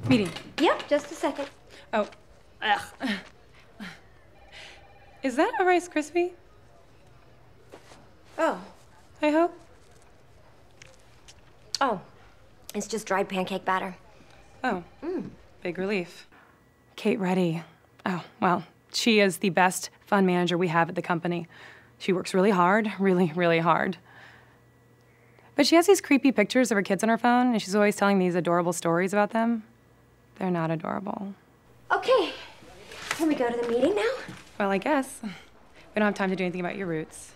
Meeting. Yep, just a second. Oh, ugh. Is that a Rice Krispie? Oh. I hope. Oh, it's just dried pancake batter. Oh, big relief. Kate Reddy. Oh, well, she is the best fund manager we have at the company. She works really hard, really hard. But she has these creepy pictures of her kids on her phone, and she's always telling these adorable stories about them. They're not adorable. Okay, can we go to the meeting now? Well, I guess. We don't have time to do anything about your roots.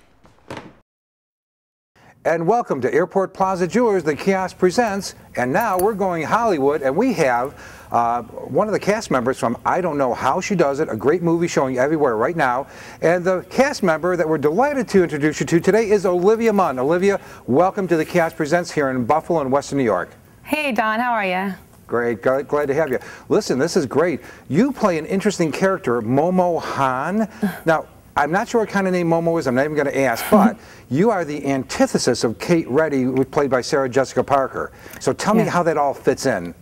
And welcome to Airport Plaza Jewelers, the kiosk presents. And now we're going Hollywood, and we have one of the cast members from I Don't Know How She Does It, a great movie showing everywhere right now. And the cast member that we're delighted to introduce you to today is Olivia Munn. Olivia, welcome to the Kiosk Presents here in Buffalo and Western New York. Hey, Don, how are you? Great, glad to have you. Listen, this is great. You play an interesting character, Momo Han. Now, I'm not sure what kind of name Momo is, I'm not even going to ask, but you are the antithesis of Kate Reddy, played by Sarah Jessica Parker. So tell me how that all fits in.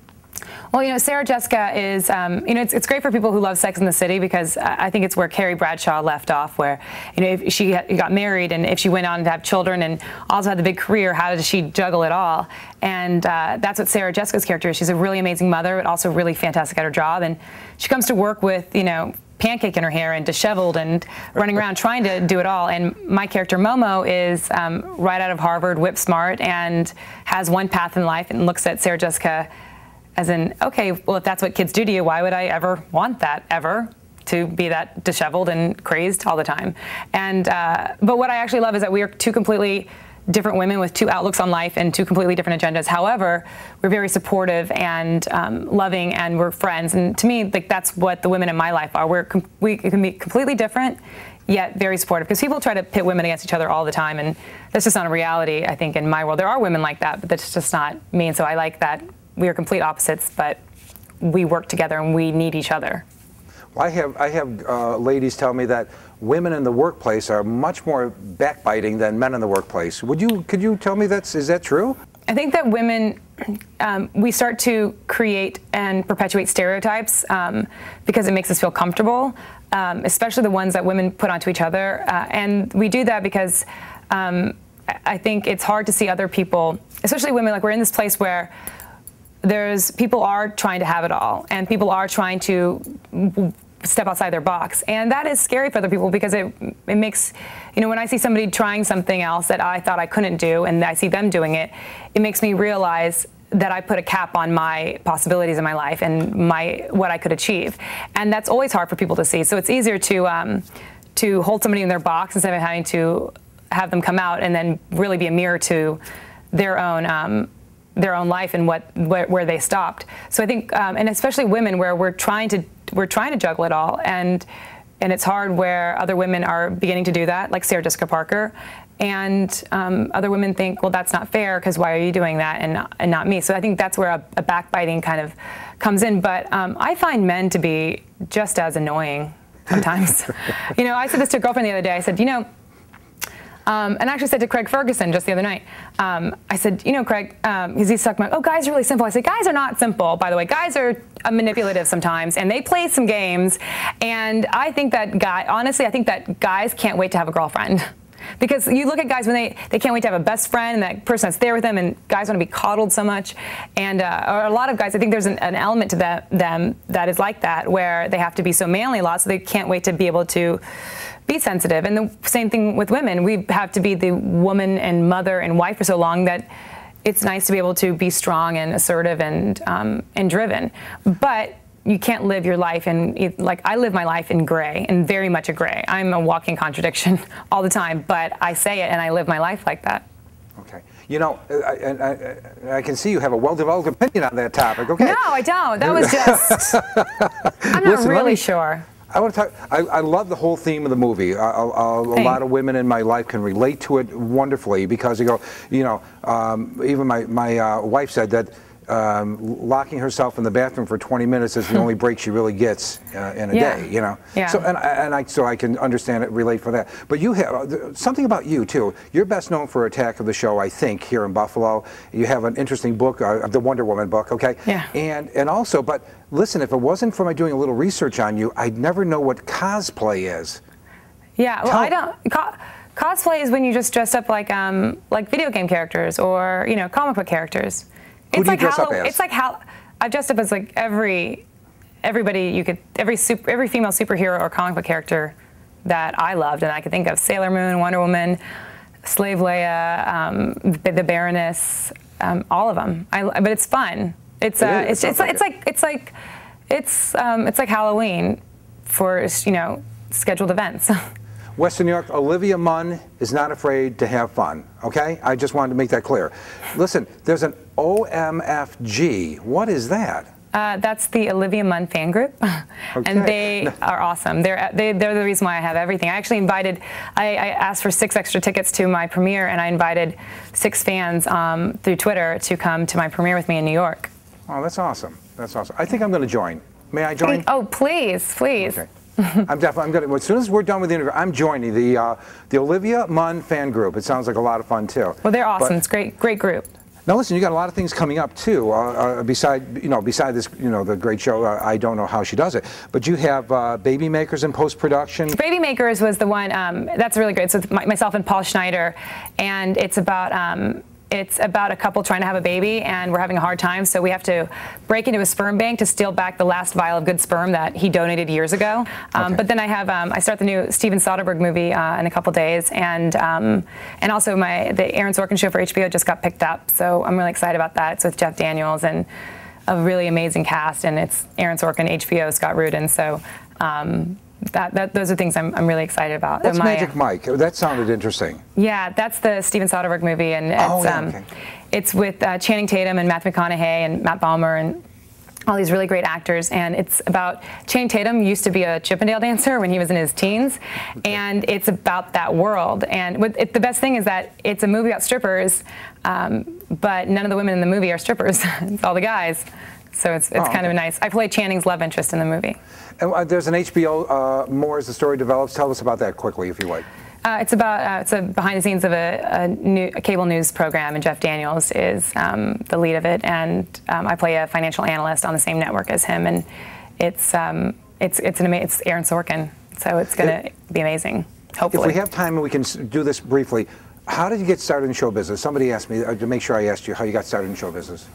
Well, you know, Sarah Jessica is, you know, it's great for people who love Sex and the City, because I think it's where Carrie Bradshaw left off, where, you know, if she got married and if she went on to have children and also had the big career, how does she juggle it all? And that's what Sarah Jessica's character is. She's a really amazing mother, but also really fantastic at her job. And she comes to work with, you know, pancake in her hair and disheveled and running around trying to do it all. And my character Momo is right out of Harvard, whip smart, and has one path in life and looks at Sarah Jessica as in, okay, well, if that's what kids do to you, why would I ever want that, ever? To be that disheveled and crazed all the time. And but what I actually love is that we are two completely different women with two outlooks on life and two completely different agendas. However, we're very supportive and loving, and we're friends. And to me, like, that's what the women in my life are. We can be completely different, yet very supportive. Because people try to pit women against each other all the time, and that's just not a reality, I think, in my world. There are women like that, but that's just not me. And so I like that we are complete opposites, but we work together and we need each other. I have ladies tell me that women in the workplace are much more backbiting than men in the workplace. Could you tell me is that true? I think that women, we start to create and perpetuate stereotypes because it makes us feel comfortable, especially the ones that women put onto each other. And we do that because I think it's hard to see other people, especially women. Like, we're in this place where people are trying to have it all, and people are trying to step outside their box, and that is scary for other people, because it makes, you know, when I see somebody trying something else that I thought I couldn't do and I see them doing it, it makes me realize that I put a cap on my possibilities in my life and what I could achieve, and that's always hard for people to see. So it's easier to hold somebody in their box instead of having to have them come out and then really be a mirror to their own life and where they stopped. So I think, and especially women, where we're trying to juggle it all, and it's hard where other women are beginning to do that, like Sarah Jessica Parker, and other women think, well, that's not fair, because why are you doing that and not me? So I think that's where a backbiting kind of comes in. But I find men to be just as annoying sometimes. You know, I said this to a girlfriend the other day. I said, you know, and I actually said to Craig Ferguson just the other night, I said, you know, Craig, because he's talking about, oh, guys are really simple. I said, guys are not simple, by the way. Guys are manipulative sometimes, and they play some games. And I think that honestly, I think that guys can't wait to have a girlfriend. Because you look at guys when they can't wait to have a best friend, and that person that's there with them, and guys want to be coddled so much. And or a lot of guys, I think there's an element to them that is like that, where they have to be so manly a lot, so they can't wait to be able to be sensitive. And the same thing with women. We have to be the woman and mother and wife for so long that it's nice to be able to be strong and assertive and driven. But you can't live your life in, like, I live my life in gray, and very much a gray. I'm a walking contradiction all the time, but I say it and I live my life like that. Okay. You know, I can see you have a well-developed opinion on that topic. Okay. No, I don't. That was just, I'm not really sure. I want to talk. I love the whole theme of the movie. A lot of women in my life can relate to it wonderfully, because they go, you know, even my wife said that locking herself in the bathroom for 20 minutes is the only break she really gets in a day, you know. Yeah. So I can understand it, relate for that. But you have something about you too. You're best known for Attack of the Show, I think, here in Buffalo. You have an interesting book, the Wonder Woman book, okay? Yeah. And also, but listen, if it wasn't for my doing a little research on you, I'd never know what cosplay is. Yeah. Well, I don't. Cosplay is when you just dress up like video game characters or comic book characters. Who do you dress up as? It's like how I've dressed up as like every female superhero or comic book character that I loved, and I could think of: Sailor Moon, Wonder Woman, Slave Leia, the Baroness, all of them. But it's fun. It's like Halloween for scheduled events. Western New York, Olivia Munn is not afraid to have fun, okay? I just wanted to make that clear. Listen, there's an OMFG. What is that? That's the Olivia Munn fan group, Okay. and they are awesome. They're the reason why I have everything. I actually I asked for 6 extra tickets to my premiere, and I invited 6 fans through Twitter to come to my premiere with me in New York. Oh, that's awesome. That's awesome. I think I'm going to join. May I join? Oh, please, please. Okay. I'm going to, as soon as we're done with the interview, I'm joining the Olivia Munn fan group. It sounds like a lot of fun, too. Well, they're awesome. It's great group. Now, listen, you got a lot of things coming up, too, beside this, the great show, I Don't Know How She Does It. But you have Baby Makers in post-production. Baby Makers was the one, that's really great. So it's myself and Paul Schneider, and it's about a couple trying to have a baby, and we're having a hard time, so we have to break into a sperm bank to steal back the last vial of good sperm that he donated years ago. Okay. But then I start the new Steven Soderbergh movie in a couple days, and also the Aaron Sorkin show for HBO just got picked up, so I'm really excited about that. It's with Jeff Daniels and a really amazing cast, and it's Aaron Sorkin, HBO, Scott Rudin, so those are things I'm really excited about. What's Magic Mike? That sounded interesting. Yeah, that's the Steven Soderbergh movie, and it's with Channing Tatum and Matthew McConaughey and Matt Bomer and all these really great actors, and it's about Channing Tatum used to be a Chippendale dancer when he was in his teens, and it's about that world. And the best thing is that it's a movie about strippers, but none of the women in the movie are strippers. It's all the guys. So it's kind of nice. I play Channing's love interest in the movie. And there's an HBO more as the story develops. Tell us about that quickly, if you would. It's about it's a behind the scenes of a cable news program, and Jeff Daniels is the lead of it, and I play a financial analyst on the same network as him, and it's Aaron Sorkin, so it's going to be amazing. Hopefully, if we have time and we can do this briefly. How did you get started in show business? Somebody asked me to make sure I asked you how you got started in show business.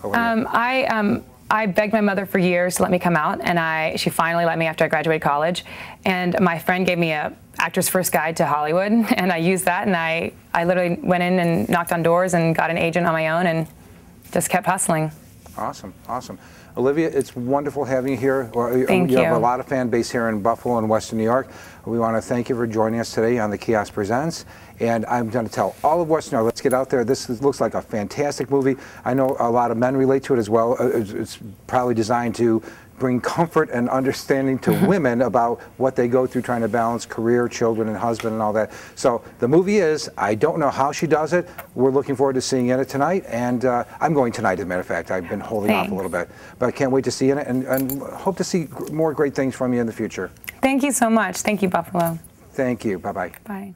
I begged my mother for years to let me come out, and she finally let me after I graduated college. And my friend gave me a Actor's First Guide to Hollywood, and I used that, and I literally went in and knocked on doors and got an agent on my own and just kept hustling. Awesome, awesome. Olivia, it's wonderful having you here. Thank you. You have a lot of fan base here in Buffalo and Western New York. We want to thank you for joining us today on the Kiosk Presents. And I'm going to tell all of Western New York, let's get out there. This looks like a fantastic movie. I know a lot of men relate to it as well. It's probably designed to bring comfort and understanding to women about what they go through trying to balance career, children, and husband and all that. So the movie is I Don't Know How She Does It. We're looking forward to seeing it tonight, and I'm going tonight, as a matter of fact. I've been holding off a little bit, but I can't wait to see it, and hope to see more great things from you in the future. Thank you so much. Thank you, Buffalo. Thank you. Bye-bye. Bye.